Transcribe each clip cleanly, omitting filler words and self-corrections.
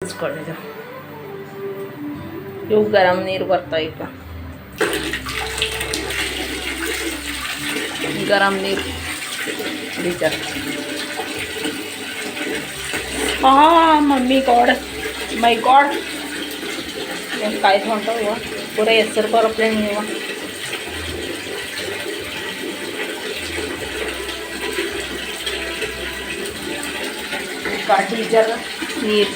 ಇಸ್ಕೊಂಡಿದ್ದು ಇವು ಗರಂ ನೀರು ಬರ್ತಾವೆ ಈಗ. ಗರಂ ನೀರು ಗೀಜರ್. ಮಮ್ಮಿ ಗಾಡ್ ಮೈ ಗಾಡ್ ಏನು ಕಾಯ್ದು ಹೊಂಟವ ಇವ ಪೂರ ಹೆಸರು ಬರಪ್ಲೆ ಇವ. ಗೀಜರ್ ನೀರು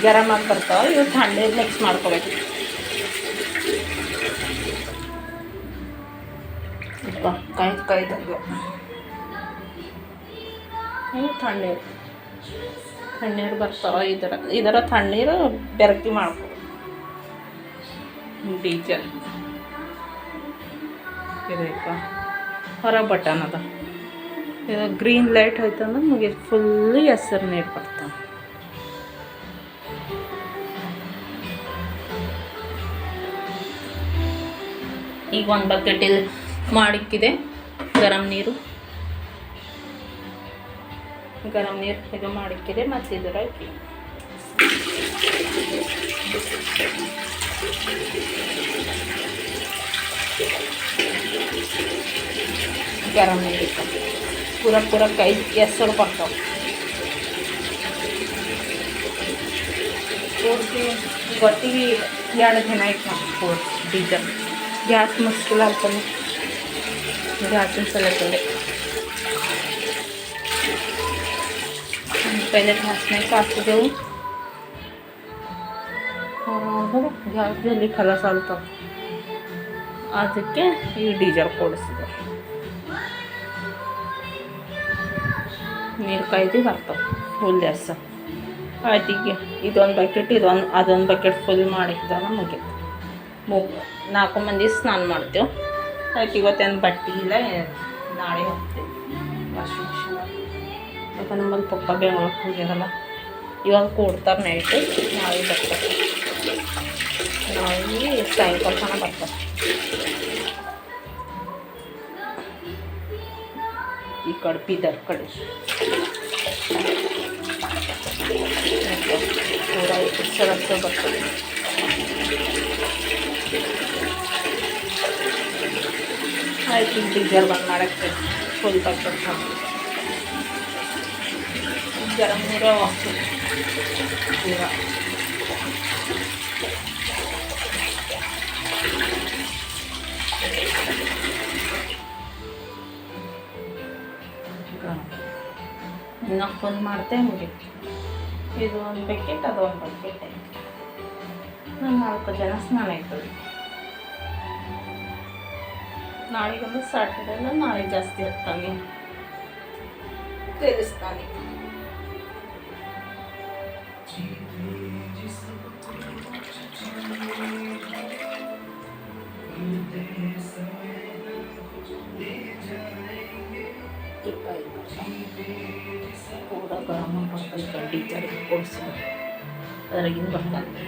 ಗರಂ ಆಗಿ ಬರ್ತಾವೆ. ಇವು ಥಂಡೀರು ಮಿಕ್ಸ್ ಮಾಡ್ಕೋಬೇಕು. ಕಾಯ್ದು ಇವು ತಣ್ಣೀರು ಬರ್ತಾವೆ. ಇದರ ತಣ್ಣೀರು ಬೆರಕಿ ಮಾಡ್ಕೊ. ಡೀಸೆಲ್ ಇದಕ್ಕೆ ಹೊರ ಬಟನ್ ಅದ. ಇದು ಗ್ರೀನ್ ಲೈಟ್ ಹೋಯ್ತಂದ್ರೆ ನಮಗೆ ಫುಲ್ಲು ಹೆಸರು ನೀರು ಬರ್ತಾವೆ. ಈಗ ಒಂದು ಬಕೆಟಲ್ಲಿ ಮಾಡಿಕ್ಕಿದೆ ಗರಂ ನೀರು ಇದು ಮಾಡಿಕ್ಕಿದೆ. ಮತ್ತು ಇದರ ಗರಂ ನೀರು ಪೂರ ಕೈ ಹೆಸರು ಬರ್ತಾವೆ. ತೋರಿಸಿ ಗೊತ್ತಿಗೆ 2 ದಿನ ಆಯ್ತು ನಾವು ಡೀಸೆಲ್ ಗ್ಯಾಸ್ ಮುಷ್ಕಿಲ್ ಆಗ್ತಾನೆ. ಗ್ಯಾಸಿನ ಸಲಕಂಡೆ पहले घासने ಹಾಕಿದೆವು. ಗ್ಯಾಸ್ ಜಲ್ದಿ ಖಲಾಸ್ ಆಗ್ತಾವ. ಅದಕ್ಕೆ ಈ ಡೀಸೆಲ್ ಕೊಡಿಸಿದೆ. ನೀರು ಕಾಯ್ದು ಬರ್ತಾವೆ ಫುಲ್ ಜಾಸ್ತಿ ಆಯ್ತು. ಈಗ ಇದೊಂದು ಬಕೆಟ್ ಅದೊಂದು ಬಕೆಟ್ ಫುಲ್ ಮಾಡಿದಾಗ ಮುಗೀತು. 4 ಮಂದಿ ಸ್ನಾನ ಮಾಡ್ತೇವೆ. ಆಯ್ತು ಇವತ್ತೇನು ಬಟ್ಟೆ ಇಲ್ಲ, ನಾಳೆ ಹೋಗ್ತೇವೆ ವಾಷಿಂಗ್ ಮಿಷಿನ್. ಯಾಕಂದ್ರೆ ನಮ್ಮಲ್ಲಿ ಪಪ್ಪ ಬೆಂಗ್ಳೂರಿಗೆ ಹೋಗ್ಯಾರಲ್ಲ, ಇವಾಗ ಕೊಡ್ತಾರೆ ನೈಟು. ನಾಳೆ ಬರ್ತಾರೆ, ನಾಳೆ ಸಾಯಂಕಾಲ ತನಕ ಬರ್ತಾರೆ. ಈ ಕಡೆ ಬೀದರ್ ಕಡೆ ಪೂರ ರಸ್ತೆ ಬರ್ತದೆ. ಆಯ್ತು ಡೀಸೆಲ್ ಬಂದ್ ಮಾಡೋಕ್ಕೆ ಫುಲ್ ಬಕೆಟ್ ಹಾಕಿ ಗರಂ ನೀರು ಹಾಕ್ತೀವಿ ಪೂರ. ಇನ್ನು ಫುಲ್ ಮಾಡ್ತೇವೆ ಮುಗಿತು. ಇದು ಒಂದು ಬಕೆಟ್, ಅದು ಒಂದು ಬಕೆಟ್. ನಾನು 4 ಜನ ಸ್ನಾನ ಆಯ್ತದೆ. ನಾಳೆಗೊಂದು ಸಾಟರ್ಡೆ ಎಲ್ಲ ನಾಳೆ ಜಾಸ್ತಿ ಇರ್ತಾವೆ ತಿಳಿಸ್ತಾನೆ. ಕೂಡ ಗರಂ ಬರ್ತಾನೆ. ಡೀಸೆಲ್ ಕೊಡಿಸಿ ಅದ್ರಾಗಿಂದ ಬರ್ತಾನೆ.